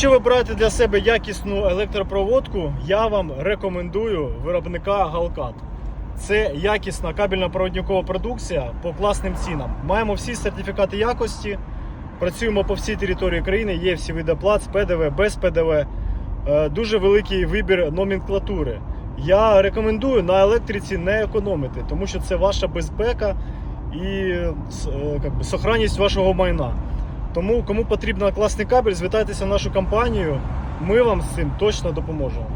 Якщо ви берете для себе якісну електропроводку, я вам рекомендую виробника Галкат. Це якісна кабельно-проводникова продукція по класним цінам. Маємо всі сертифікати якості, працюємо по всій території країни, є всі види плат з ПДВ, без ПДВ. Дуже великий вибір номенклатури. Я рекомендую на електриці не економити, тому що це ваша безпека і сохранність вашого майна. Тому, кому потрібен класний кабель, звертайтеся в нашу компанію, ми вам з цим точно допоможемо.